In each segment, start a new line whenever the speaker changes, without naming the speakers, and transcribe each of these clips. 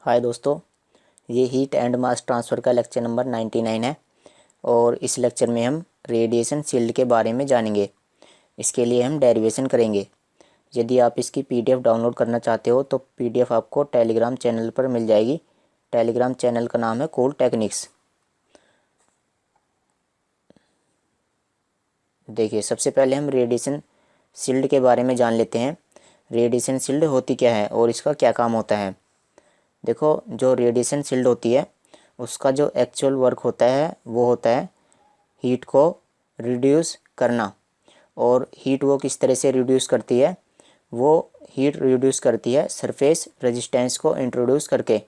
हाय दोस्तों, ये heat and mass transfer का लेक्चर नंबर 99 है। और इस लेक्चर में हम रेडिएशन शील्ड के बारे में जानेंगे। इसके लिए हम डेरिवेशन करेंगे। यदि आप इसकी पीडीएफ डाउनलोड करना चाहते हो तो पीडीएफ आपको टेलीग्राम चैनल पर मिल जाएगी। टेलीग्राम चैनल का नाम है कूल टेक्निक्स। देखिए, सबसे पहले हम रेडिएशन शील्ड के बारे में जान लेते हैं। रेडिएशन शील्ड होती क्या है और इसका क्या काम होता है। देखो, जो रेडिएशन शील्ड होती है उसका जो एक्चुअल वर्क होता है वो होता है हीट को रिड्यूस करना। और हीट वो किस तरह से रिड्यूस करती है, वो हीट रिड्यूस करती है सरफेस रेजिस्टेंस को इंट्रोड्यूस करके।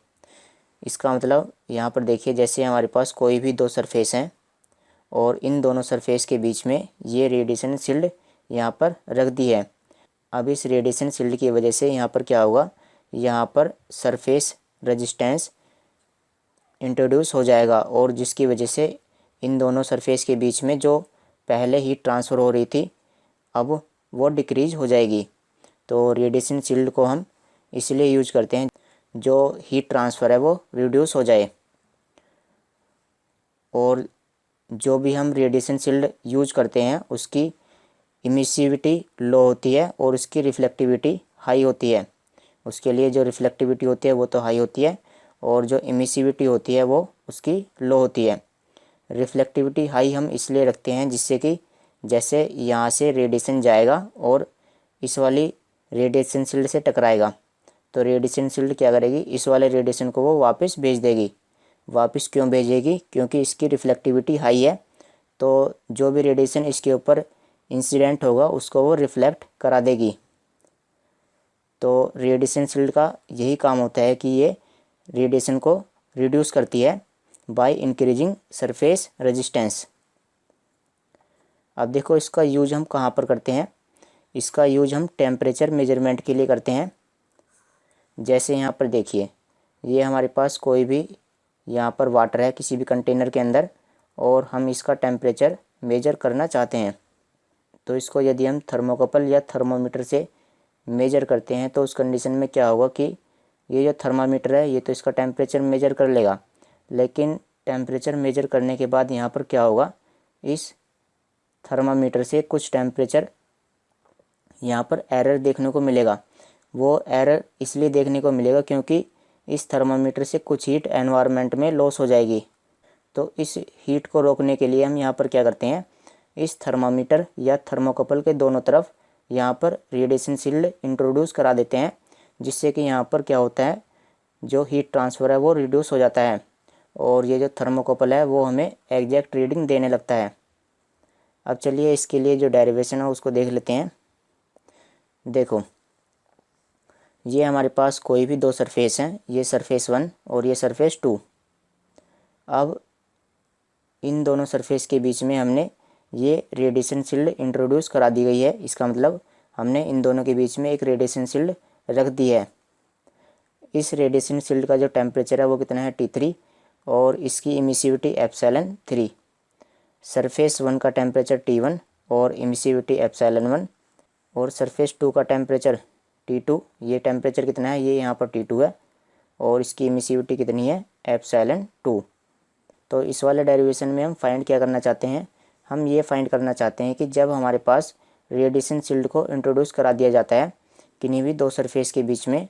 इसका मतलब यहाँ पर देखिए, जैसे हमारे पास कोई भी दो सरफेस हैं और इन दोनों सरफेस के बीच में ये रेडिएशन शील्ड यहाँ पर रख दी है। अब इस रेडिएशन शील्ड की वजह से यहाँ पर क्या होगा, यहाँ पर सरफेस रेजिस्टेंस इंट्रोड्यूस हो जाएगा और जिसकी वजह से इन दोनों सरफेस के बीच में जो पहले हीट ट्रांसफ़र हो रही थी अब वो डिक्रीज हो जाएगी। तो रेडिएशन शील्ड को हम इसलिए यूज करते हैं जो हीट ट्रांसफ़र है वो रिड्यूस हो जाए। और जो भी हम रेडिएशन शील्ड यूज करते हैं उसकी इमिसिविटी लो होती है और उसकी रिफ्लेक्टिविटी हाई होती है। उसके लिए जो रिफ्लेक्टिविटी होती है वो तो हाई होती है और जो इमिसिविटी होती है वो उसकी लो होती है। रिफ्लेक्टिविटी हाई हम इसलिए रखते हैं जिससे कि जैसे यहाँ से रेडिएशन जाएगा और इस वाली रेडिएशन शील्ड से टकराएगा तो रेडिएशन शील्ड क्या करेगी, इस वाले रेडिएशन को वो वापस भेज देगी। वापस क्यों भेजेगी, क्योंकि इसकी रिफ्लेक्टिविटी हाई है। तो जो भी रेडिएशन इसके ऊपर इंसिडेंट होगा उसको वो रिफ्लेक्ट करा देगी। तो रेडिएशन शील्ड का यही काम होता है कि ये रेडिएशन को रिड्यूस करती है बाय इंक्रीजिंग सरफेस रेजिस्टेंस। अब देखो, इसका यूज हम कहाँ पर करते हैं। इसका यूज हम टेम्परेचर मेजरमेंट के लिए करते हैं। जैसे यहाँ पर देखिए, ये हमारे पास कोई भी यहाँ पर वाटर है किसी भी कंटेनर के अंदर और हम इसका टेम्परेचर मेजर करना चाहते हैं। तो इसको यदि हम थर्मोकपल या थर्मोमीटर से मेजर करते हैं तो उस कंडीशन में क्या होगा कि ये जो थर्मामीटर है ये तो इसका टेम्परेचर मेजर कर लेगा, लेकिन टेम्परेचर मेजर करने के बाद यहाँ पर क्या होगा, इस थर्मामीटर से कुछ टेम्परेचर यहाँ पर एरर देखने को मिलेगा। वो एरर इसलिए देखने को मिलेगा क्योंकि इस थर्मामीटर से कुछ हीट एनवायरनमेंट में लॉस हो जाएगी। तो इस हीट को रोकने के लिए हम यहाँ पर क्या करते हैं, इस थर्मामीटर या थर्मोकपल के दोनों तरफ यहाँ पर रेडिएशन शील्ड इंट्रोड्यूस करा देते हैं जिससे कि यहाँ पर क्या होता है, जो हीट ट्रांसफ़र है वो रिड्यूस हो जाता है और ये जो थर्मोकपल है वो हमें एग्जैक्ट रीडिंग देने लगता है। अब चलिए इसके लिए जो डेरिवेशन है उसको देख लेते हैं। देखो, ये हमारे पास कोई भी दो सरफेस हैं, ये सरफेस 1 और ये सरफेस 2। अब इन दोनों सरफेस के बीच में हमने ये रेडिएशन शील्ड इंट्रोड्यूस करा दी गई है। इसका मतलब हमने इन दोनों के बीच में एक रेडिएशन शील्ड रख दी है। इस रेडिएशन शील्ड का जो टेम्परेचर है वो कितना है, T3 और इसकी इमिसिविटी ε3। सरफेस 1 का टेम्परेचर T1 और इमिसिविटी ε1 और सरफेस 2 का टेम्परेचर T2। ये टेम्परेचर कितना है, ये यहाँ पर T2 है और इसकी इमिसिविटी कितनी है, ε2। तो इस वाले डेरिवेशन में हम फाइंड क्या करना चाहते हैं, हम ये फाइंड करना चाहते हैं कि जब हमारे पास रेडिएशन शील्ड को इंट्रोड्यूस करा दिया जाता है किन्हीं भी दो सरफेस के बीच में,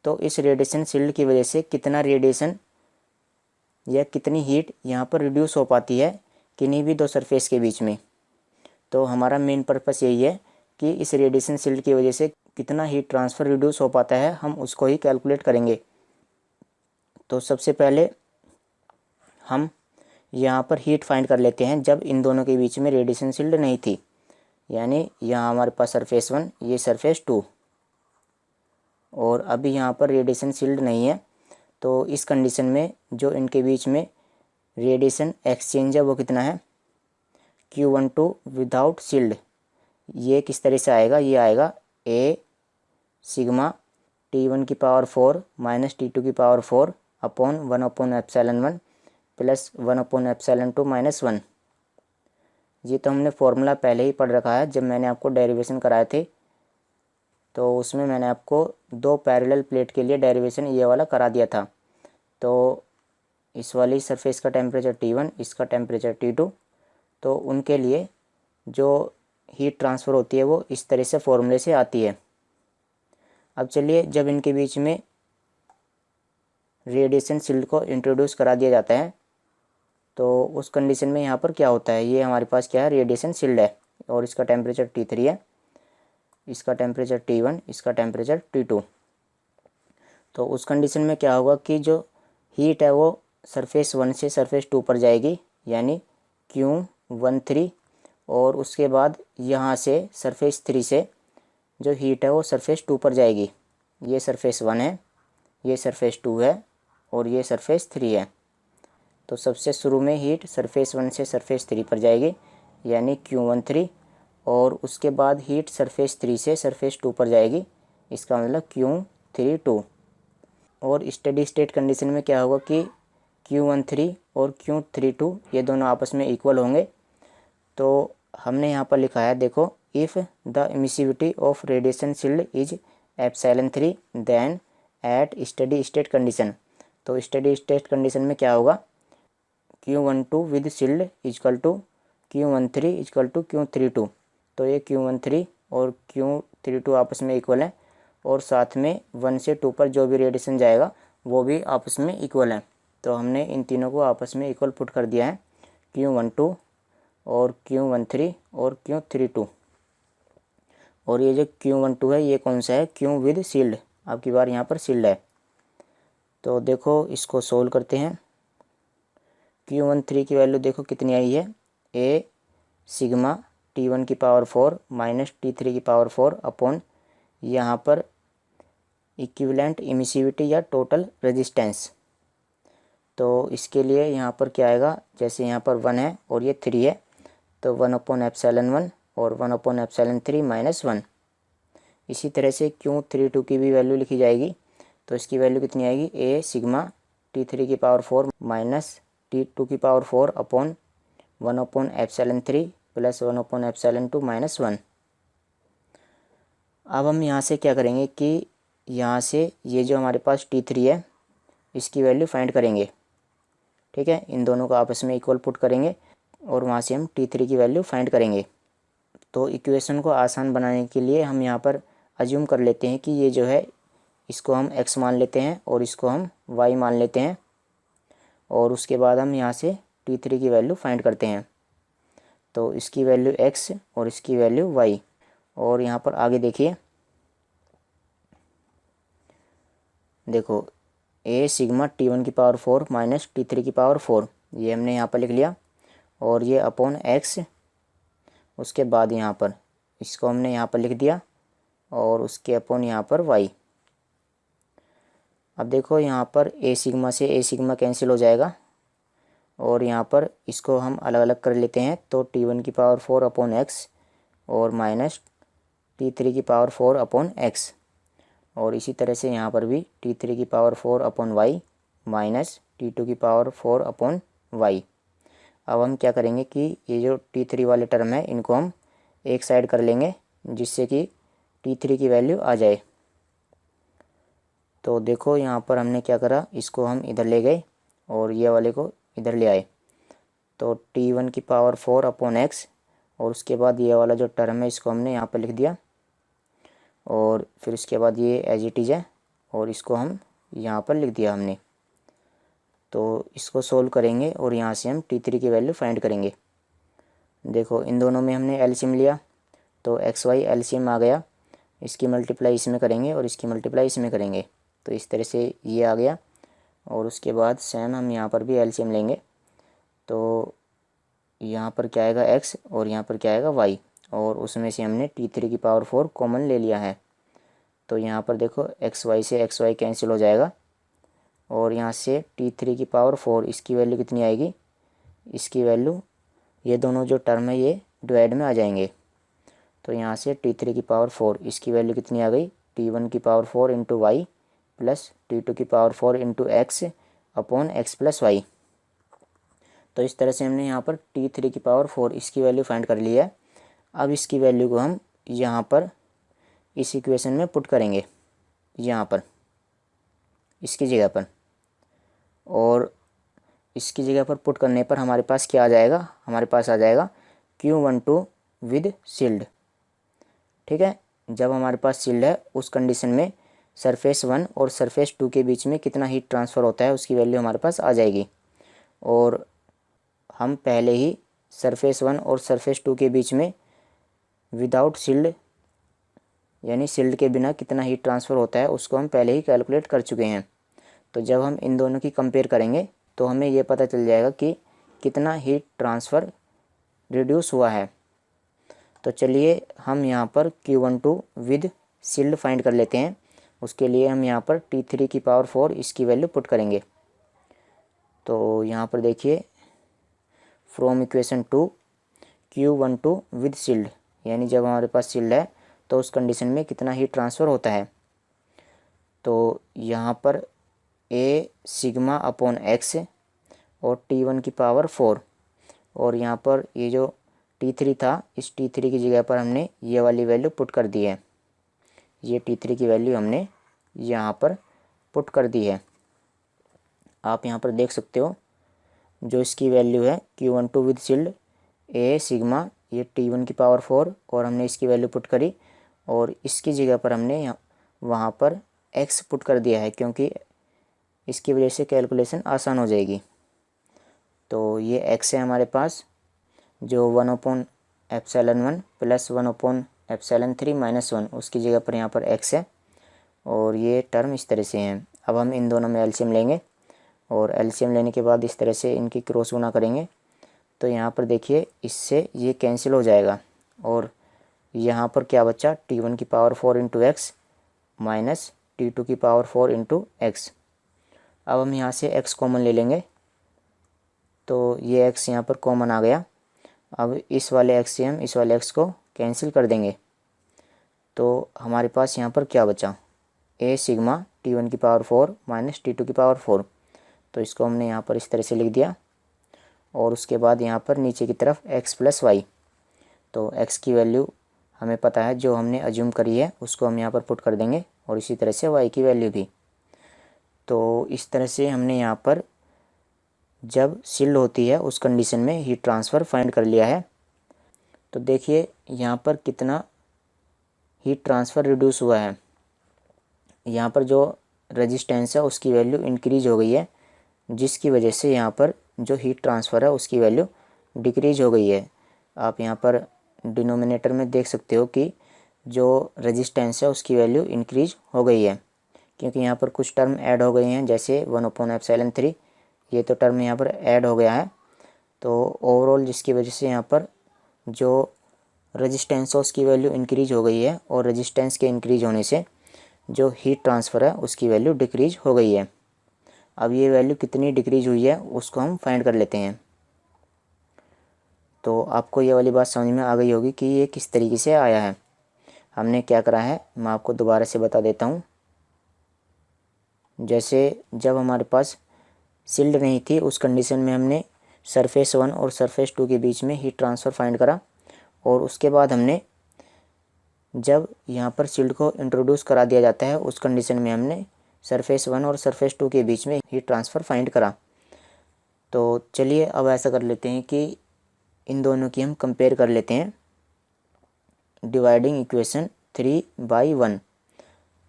तो इस रेडिएशन शील्ड की वजह से कितना रेडिएशन या कितनी हीट यहाँ पर रिड्यूस हो पाती है किन्हीं भी दो सरफेस के बीच में। तो हमारा मेन पर्पस यही है कि इस रेडिएशन शील्ड की वजह से कितना हीट ट्रांसफ़र रिड्यूस हो पाता है, हम उसको ही कैलकुलेट करेंगे। तो सबसे पहले हम यहाँ पर हीट फाइंड कर लेते हैं जब इन दोनों के बीच में रेडिएशन शील्ड नहीं थी। यानी यहाँ हमारे पास सरफेस 1, ये सरफेस 2 और अभी यहाँ पर रेडिएशन शील्ड नहीं है। तो इस कंडीशन में जो इनके बीच में रेडिएशन एक्सचेंज है वो कितना है, Q12 विदाउट शील्ड। ये किस तरह से आएगा, ये आएगा A सिग्मा T1 की पावर 4 माइनस T2 की पावर 4 अपॉन 1/ε1 प्लस 1/ε2 माइनस 1। ये तो हमने फॉर्मूला पहले ही पढ़ रखा है जब मैंने आपको डेरिवेशन कराए थे तो उसमें मैंने आपको 2 पैरेलल प्लेट के लिए डेरिवेशन ये वाला करा दिया था। तो इस वाली सरफेस का टेम्परेचर T1, इसका टेम्परेचर T2, तो उनके लिए जो हीट ट्रांसफ़र होती है वो इस तरह से फॉर्मूले से आती है। अब चलिए, जब इनके बीच में रेडिएशन शील्ड को इंट्रोड्यूस करा दिया जाता है तो उस कंडीशन में यहाँ पर क्या होता है, ये हमारे पास क्या है, रेडिएशन शील्ड है और इसका टेम्परेचर T3 है, इसका टेम्परेचर T1, इसका टेम्परेचर T2। तो उस कंडीशन में क्या होगा कि जो हीट है वो सरफेस 1 से सरफेस 2 पर जाएगी, यानी Q13, और उसके बाद यहाँ से सरफेस 3 से जो हीट है वो सरफेस 2 पर जाएगी। ये सरफेस 1 है, ये सरफेस 2 है और ये सरफेस 3 है। तो सबसे शुरू में हीट सरफेस 1 से सरफेस 3 पर जाएगी, यानी Q13, और उसके बाद हीट सरफेस 3 से सरफेस 2 पर जाएगी, इसका मतलब Q32। और स्टेडी स्टेट कंडीशन में क्या होगा कि Q13 और Q32 ये दोनों आपस में इक्वल होंगे। तो हमने यहाँ पर लिखा है, देखो, if the emissivity of radiation shield is ε3 then at steady state condition. तो स्टेडी स्टेट कंडीशन में क्या होगा, Q12 with shield is equal to Q13 is equal to Q32। तो ये Q13 और Q32 आपस में इक्वल है और साथ में 1 से 2 पर जो भी रेडिएशन जाएगा वो भी आपस में इक्वल है। तो हमने इन तीनों को आपस में इक्वल पुट कर दिया है, Q12 और Q13 और Q32। और ये जो Q12 है ये कौन सा है, Q विद शील्ड, आपकी बार यहाँ पर शील्ड है। तो देखो इसको सोल्व करते हैं। Q13 की वैल्यू देखो कितनी आई है, ए सिग्मा T1 की पावर 4 माइनस T3 की पावर 4 अपॉन यहाँ पर इक्विवेलेंट इमिसिविटी या टोटल रेजिस्टेंस। तो इसके लिए यहाँ पर क्या आएगा, जैसे यहाँ पर 1 है और ये 3 है, तो 1/ε1 और 1/ε3 माइनस 1। इसी तरह से Q32 की भी वैल्यू लिखी जाएगी। तो इसकी वैल्यू कितनी आएगी, ए सिग्मा T3 की पावर 4 माइनस T2 की पावर 4 अपॉन 1/ε3 प्लस 1/ε2 माइनस 1। अब हम यहाँ से क्या करेंगे कि यहाँ से ये जो हमारे पास T3 है इसकी वैल्यू फाइंड करेंगे, ठीक है। इन दोनों को आपस में इक्वल पुट करेंगे और वहाँ से हम T3 की वैल्यू फाइंड करेंगे। तो इक्वेशन को आसान बनाने के लिए हम यहाँ पर अज्यूम कर लेते हैं कि ये जो है इसको हम x मान लेते हैं और इसको हम y मान लेते हैं, और उसके बाद हम यहाँ से T3 की वैल्यू फाइंड करते हैं। तो इसकी वैल्यू x और इसकी वैल्यू y। और यहाँ पर आगे देखिए, देखो ए सिग्मा T1 की पावर 4 माइनस T3 की पावर 4, ये हमने यहाँ पर लिख लिया, और ये अपॉन x, उसके बाद यहाँ पर इसको हमने यहाँ पर लिख दिया और उसके अपॉन यहाँ पर y। अब देखो यहाँ पर ए सिग्मा से ए सिग्मा कैंसिल हो जाएगा और यहाँ पर इसको हम अलग अलग कर लेते हैं। तो T1 की पावर 4 अपॉन x और माइनस T3 की पावर 4 अपॉन x, और इसी तरह से यहाँ पर भी T3 की power 4 upon y minus T2 की पावर 4 अपॉन y। अब हम क्या करेंगे कि ये जो T3 वाले टर्म है इनको हम एक साइड कर लेंगे जिससे कि T3 की वैल्यू आ जाए। तो देखो यहाँ पर हमने क्या करा, इसको हम इधर ले गए और ये वाले को इधर ले आए। तो T1 की पावर 4 अपॉन x और उसके बाद ये वाला जो टर्म है इसको हमने यहाँ पर लिख दिया, और फिर उसके बाद ये एज इट इज़ है और इसको हम यहाँ पर लिख दिया हमने। तो इसको सोल्व करेंगे और यहाँ से हम T3 की वैल्यू फाइंड करेंगे। देखो इन दोनों में हमने एलसीएम लिया तो XY एलसीएम आ गया, इसकी मल्टीप्लाई इसमें करेंगे और इसकी मल्टीप्लाई इसमें करेंगे, तो इस तरह से ये आ गया। और उसके बाद सेम हम यहाँ पर भी एलसीएम लेंगे, तो यहाँ पर क्या आएगा x और यहाँ पर क्या आएगा y, और उसमें से हमने T3 की पावर 4 कॉमन ले लिया है। तो यहाँ पर देखो XY से XY कैंसिल हो जाएगा और यहाँ से T3 की पावर 4 इसकी वैल्यू कितनी आएगी, इसकी वैल्यू ये दोनों जो टर्म है ये डिवाइड में आ जाएंगे। तो यहाँ से T3 की पावर 4 इसकी वैल्यू कितनी आ गई, T1 की power 4 into Y plus T2 की power 4 into X upon X plus Y. तो इस तरह से हमने यहाँ पर T3 की पावर 4 इसकी वैल्यू फाइंड कर ली है। अब इसकी वैल्यू को हम यहाँ पर इस इक्वेशन में पुट करेंगे यहाँ पर इसकी जगह पर, और इसकी जगह पर पुट करने पर हमारे पास क्या आ जाएगा, हमारे पास आ जाएगा Q12 विद शील्ड। ठीक है, जब हमारे पास शील्ड है उस कंडीशन में सरफेस 1 और सरफेस 2 के बीच में कितना हीट ट्रांसफ़र होता है उसकी वैल्यू हमारे पास आ जाएगी। और हम पहले ही सरफेस 1 और सरफेस 2 के बीच में विदाउट शील्ड यानी शील्ड के बिना कितना हीट ट्रांसफ़र होता है उसको हम पहले ही कैलकुलेट कर चुके हैं। तो जब हम इन दोनों की कंपेयर करेंगे तो हमें ये पता चल जाएगा कि कितना हीट ट्रांसफ़र रिड्यूस हुआ है। तो चलिए हम यहाँ पर Q12 विद शील्ड फाइंड कर लेते हैं। उसके लिए हम यहाँ पर T3 की पावर 4 इसकी वैल्यू पुट करेंगे। तो यहाँ पर देखिए from equation 2 Q12 with shield, यानी जब हमारे पास शील्ड है तो उस कंडीशन में कितना हीट ट्रांसफ़र होता है। तो यहाँ पर A सिग्मा अपॉन एक्स और T1 की पावर 4, और यहाँ पर ये जो T3 था इस T3 की जगह पर हमने ये वाली वैल्यू पुट कर दी है। ये T3 की वैल्यू हमने यहाँ पर पुट कर दी है। आप यहाँ पर देख सकते हो जो इसकी वैल्यू है Q12 with shield A sigma, ये T1 की पावर 4 और हमने इसकी वैल्यू पुट करी, और इसकी जगह पर हमने वहाँ पर x पुट कर दिया है क्योंकि इसकी वजह से कैलकुलेशन आसान हो जाएगी। तो ये x है हमारे पास जो 1/ε1 प्लस 1/ε3 माइनस 1, उसकी जगह पर यहाँ पर x है, और ये टर्म इस तरह से हैं। अब हम इन दोनों में एलसीएम लेंगे और एलसीएम लेने के बाद इस तरह से इनकी क्रॉस गुना करेंगे। तो यहाँ पर देखिए इससे ये कैंसिल हो जाएगा, और यहाँ पर क्या बचा T1 की power 4 into x minus T2 की पावर 4 इंटू एक्स। अब हम यहाँ से x कॉमन ले लेंगे, तो ये x यहाँ पर कॉमन आ गया। अब इस वाले x से हम इस वाले x को कैंसिल कर देंगे, तो हमारे पास यहाँ पर क्या बचा A सिग्मा T1 की पावर 4 माइनस T2 की पावर 4। तो इसको हमने यहाँ पर इस तरह से लिख दिया, और उसके बाद यहाँ पर नीचे की तरफ x प्लस वाई। तो x की वैल्यू हमें पता है, जो हमने अज्यूम करी है उसको हम यहाँ पर पुट कर देंगे, और इसी तरह से y की वैल्यू भी। तो इस तरह से हमने यहाँ पर जब शील्ड होती है उस कंडीशन में हीट ट्रांसफ़र फाइंड कर लिया है। तो देखिए यहाँ पर कितना हीट ट्रांसफ़र रिड्यूस हुआ है। यहाँ पर जो रेजिस्टेंस है उसकी वैल्यू इंक्रीज हो गई है, जिसकी वजह से यहाँ पर जो हीट ट्रांसफ़र है उसकी वैल्यू डिक्रीज हो गई है। आप यहाँ पर डिनोमिनेटर में देख सकते हो कि जो रेजिस्टेंस है उसकी वैल्यू इंक्रीज हो गई है, क्योंकि यहाँ पर कुछ टर्म ऐड हो गए हैं, जैसे 1/ε3 ये तो टर्म यहाँ पर ऐड हो गया है। तो ओवरऑल जिसकी वजह से यहाँ पर जो रेजिस्टेंस है उसकी वैल्यू इंक्रीज हो गई है, और रेजिस्टेंस के इंक्रीज होने से जो हीट ट्रांसफ़र है उसकी वैल्यू डिक्रीज हो गई है। अब ये वैल्यू कितनी डिक्रीज हुई है उसको हम फाइंड कर लेते हैं। तो आपको ये वाली बात समझ में आ गई होगी कि ये किस तरीके से आया है। हमने क्या करा है मैं आपको दोबारा से बता देता हूँ। जैसे जब हमारे पास शील्ड नहीं थी उस कंडीशन में हमने सरफेस 1 और सरफेस 2 के बीच में हीट ट्रांसफ़र फाइंड करा, और उसके बाद हमने जब यहाँ पर शील्ड को इंट्रोड्यूस करा दिया जाता है उस कंडीशन में हमने सरफेस 1 और सरफेस 2 के बीच में हीट ट्रांसफ़र फाइंड करा। तो चलिए अब ऐसा कर लेते हैं कि इन दोनों की हम कंपेयर कर लेते हैं, डिवाइडिंग इक्वेशन 3/1।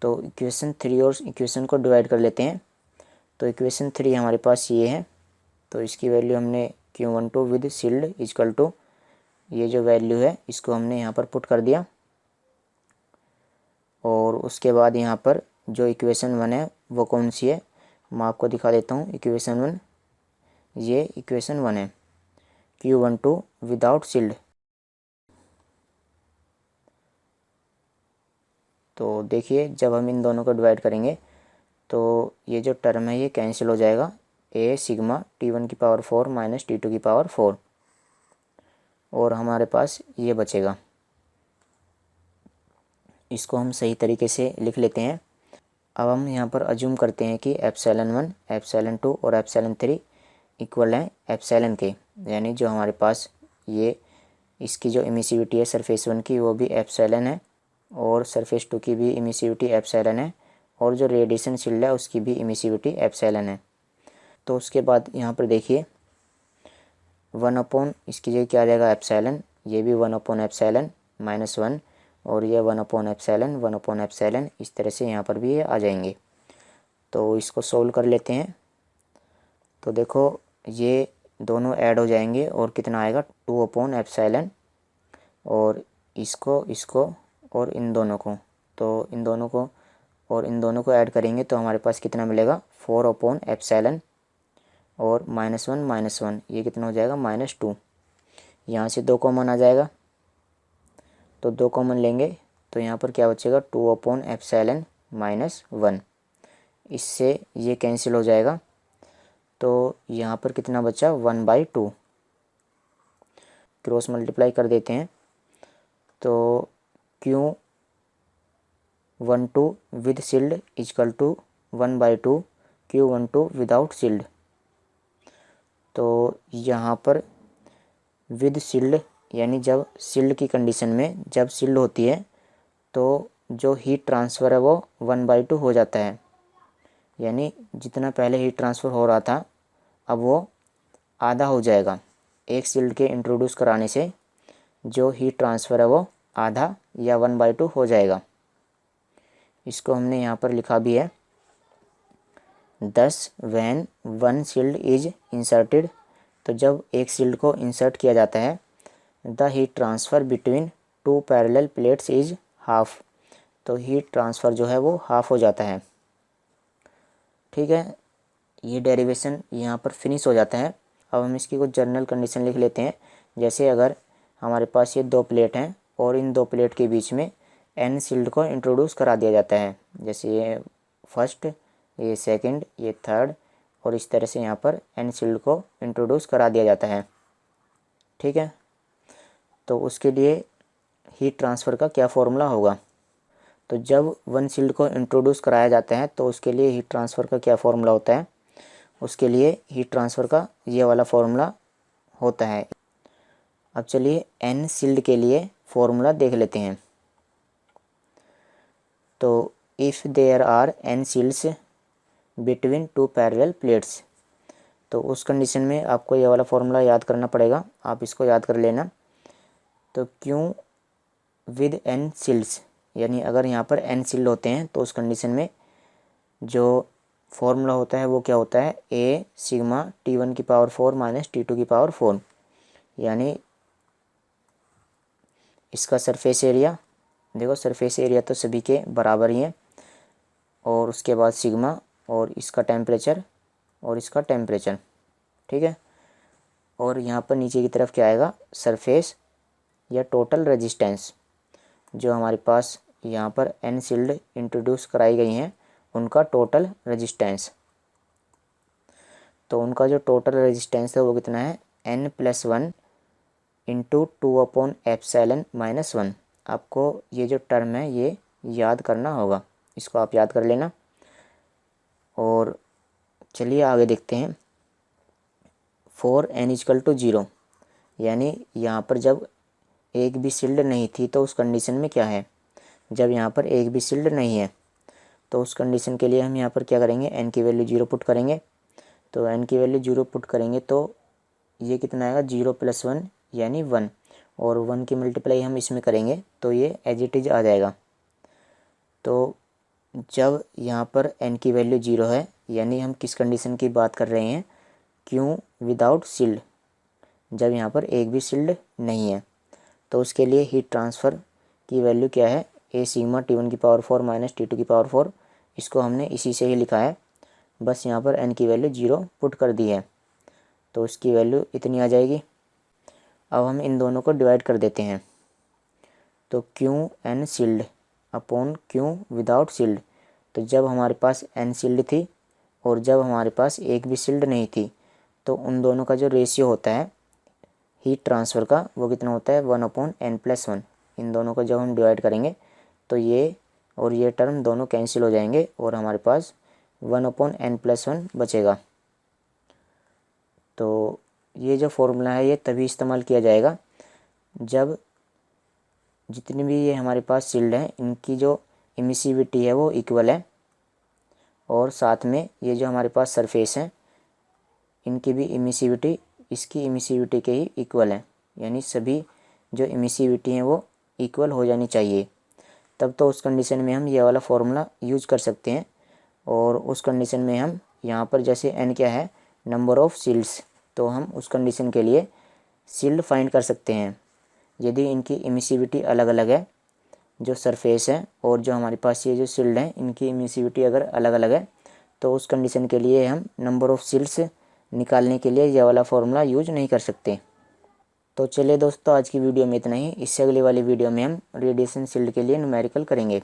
तो इक्वेशन 3 और इक्वेशन को डिवाइड कर लेते हैं। तो इक्वेशन 3 हमारे पास ये है, तो इसकी वैल्यू हमने Q12 with shield is equal to ये जो वैल्यू है इसको हमने यहाँ पर पुट कर दिया, और उसके बाद यहाँ पर जो इक्वेशन 1 है वो कौन सी है मैं आपको दिखा देता हूँ। इक्वेशन 1, ये इक्वेशन 1 है Q12 विदाउट शील्ड। तो देखिए जब हम इन दोनों को डिवाइड करेंगे तो ये जो टर्म है ये कैंसिल हो जाएगा, A सिग्मा T1 की पावर 4 माइनस T2 की पावर 4, और हमारे पास ये बचेगा। इसको हम सही तरीके से लिख लेते हैं। अब हम यहाँ पर अज्यूम करते हैं कि ε1, ε2 और ε3 इक्वल हैं एप्सिलॉन के, यानी जो हमारे पास ये इसकी जो एमिसिविटी है सरफेस 1 की वो भी एप्सिलॉन है, और सरफेस टू की भी इमिसिविटी एप्सिलॉन है, और जो रेडिएशन शील्ड है उसकी भी इमिसिविटी एप्सिलॉन है। तो उसके बाद यहाँ पर देखिए 1/, इसकी जगह क्या आ जाएगा एप्सिलॉन, ये भी 1/एप्सिलॉन -1, और ये 1/एप्सिलॉन 1/एप्सिलॉन, इस तरह से यहाँ पर भी ये आ जाएंगे। तो इसको सोल्व कर लेते हैं। तो देखो ये दोनों ऐड हो जाएंगे और कितना आएगा 2/एप्सिलॉन, और इसको और इन दोनों को, तो इन दोनों को और इन दोनों को ऐड करेंगे तो हमारे पास कितना मिलेगा 4/एप्सिलॉन, और -1 ये कितना हो जाएगा -2। यहाँ से 2 कॉमन आ जाएगा, तो 2 कॉमन लेंगे तो यहाँ पर क्या बचेगा 2/एप्सिलॉन -1, इससे ये कैंसिल हो जाएगा। तो यहाँ पर कितना बचा 1/2, क्रॉस मल्टीप्लाई कर देते हैं। तो Q12 with shield is equal to 1/2 Q12 without shield. तो यहाँ पर विद शील्ड यानी जब शील्ड की कंडीशन में, जब शील्ड होती है तो जो हीट ट्रांसफ़र है वो 1/2 हो जाता है, यानी जितना पहले हीट ट्रांसफ़र हो रहा था अब वो आधा हो जाएगा। एक शील्ड के इंट्रोड्यूस कराने से जो हीट ट्रांसफ़र है वो आधा या 1/2 हो जाएगा। इसको हमने यहाँ पर लिखा भी है 10 व्हेन 1 शील्ड इज इंसर्टेड। तो जब एक शील्ड को इंसर्ट किया जाता है the heat transfer between 2 parallel plates is half. तो हीट ट्रांसफ़र जो है वो हाफ हो जाता है। ठीक है, ये डेरिवेशन यहाँ पर फिनिश हो जाता है। अब हम इसकी कुछ जनरल कंडीशन लिख लेते हैं। जैसे अगर हमारे पास ये 2 प्लेट हैं और इन 2 प्लेट के बीच में n शील्ड को इंट्रोड्यूस करा दिया जाता है, जैसे ये फर्स्ट, ये सेकंड, ये थर्ड, और इस तरह से यहाँ पर n शील्ड को इंट्रोड्यूस करा दिया जाता है। ठीक है, तो उसके लिए हीट ट्रांसफ़र का क्या फॉर्मूला होगा। तो जब 1 शील्ड को इंट्रोड्यूस कराया जाता है तो उसके लिए हीट ट्रांसफ़र का क्या फॉर्मूला होता है। उसके लिए हीट ट्रांसफ़र का ये वाला फॉर्मूला होता है। अब चलिए n शील्ड के लिए फॉर्मूला देख लेते हैं। तो if there are n shields between 2 parallel plates, तो उस कंडीशन में आपको ये वाला फॉर्मूला याद करना पड़ेगा, आप इसको याद कर लेना। तो Q विद n शील्ड्स, यानी अगर यहाँ पर n शील्ड होते हैं तो उस कंडीशन में जो फॉर्मूला होता है वो क्या होता है A सिग्मा T1 की पावर 4 माइनस T2 की पावर 4, यानी इसका सरफेस एरिया, देखो सरफेस एरिया तो सभी के बराबर ही है, और उसके बाद सिग्मा, और इसका टेम्परेचर और इसका टेम्परेचर। ठीक है, और यहाँ पर नीचे की तरफ क्या आएगा सरफेस या टोटल रेजिस्टेंस। जो हमारे पास यहाँ पर n शील्ड इंट्रोड्यूस कराई गई हैं उनका टोटल रेजिस्टेंस। तो उनका जो टोटल रेजिस्टेंस है वो कितना है n+1 इंटू 2/एप्सिलॉन -1। आपको ये जो टर्म है ये याद करना होगा, इसको आप याद कर लेना। और चलिए आगे देखते हैं। 4n = 0, यानी यहाँ पर जब एक भी शील्ड नहीं थी तो उस कंडीशन में क्या है, जब यहाँ पर एक भी शील्ड नहीं है तो उस कंडीशन के लिए हम यहाँ पर क्या करेंगे n की वैल्यू 0 पुट करेंगे। तो n की वैल्यू 0 पुट करेंगे तो ये कितना आएगा 0 + 1 यानी 1, और 1 की मल्टीप्लाई हम इसमें करेंगे तो ये एज इट इज़ आ जाएगा। तो जब यहाँ पर n की वैल्यू 0 है, यानी हम किस कंडीशन की बात कर रहे हैं Q विदाउट शील्ड, जब यहाँ पर एक भी शील्ड नहीं है। तो उसके लिए हीट ट्रांसफ़र की वैल्यू क्या है A सिग्मा T1 की पावर 4 माइनस T2 की पावर 4, इसको हमने इसी से ही लिखा है, बस यहाँ पर n की वैल्यू 0 पुट कर दी है तो उसकी वैल्यू इतनी आ जाएगी। अब हम इन दोनों को डिवाइड कर देते हैं। तो Qn shield upon Q without shield, तो जब हमारे पास n शील्ड थी और जब हमारे पास एक भी शील्ड नहीं थी तो उन दोनों का जो रेशियो होता है हीट ट्रांसफ़र का वो कितना होता है 1/n+1। इन दोनों को जब हम डिवाइड करेंगे तो ये और ये टर्म दोनों कैंसिल हो जाएंगे और हमारे पास 1/n+1 बचेगा। तो ये जो फॉर्मूला है ये तभी इस्तेमाल किया जाएगा जब जितनी भी ये हमारे पास शील्ड हैं इनकी जो इमिसिविटी है वो इक्वल है, और साथ में ये जो हमारे पास सरफेस हैं इनकी भी इमिसिविटी इसकी इमिसिविटी के ही इक्वल है, यानी सभी जो इमिसिविटी हैं वो इक्वल हो जानी चाहिए। तब तो उस कंडीशन में हम ये वाला फॉर्मूला यूज कर सकते हैं। और उस कंडीशन में हम यहाँ पर जैसे n क्या है, नंबर ऑफ़ शील्ड्स, तो हम उस कंडीशन के लिए शील्ड फाइंड कर सकते हैं। यदि इनकी इमिसिविटी अलग अलग है, जो सरफेस है और जो हमारे पास ये जो शील्ड है इनकी इमिसिविटी अगर अलग अलग है, तो उस कंडीशन के लिए हम नंबर ऑफ़ शील्ड्स निकालने के लिए यह वाला फॉर्मूला यूज नहीं कर सकते। तो चलिए दोस्तों, आज की वीडियो में इतना ही। इससे अगली वाली वीडियो में हम रेडिएशन शील्ड के लिए न्यूमेरिकल करेंगे।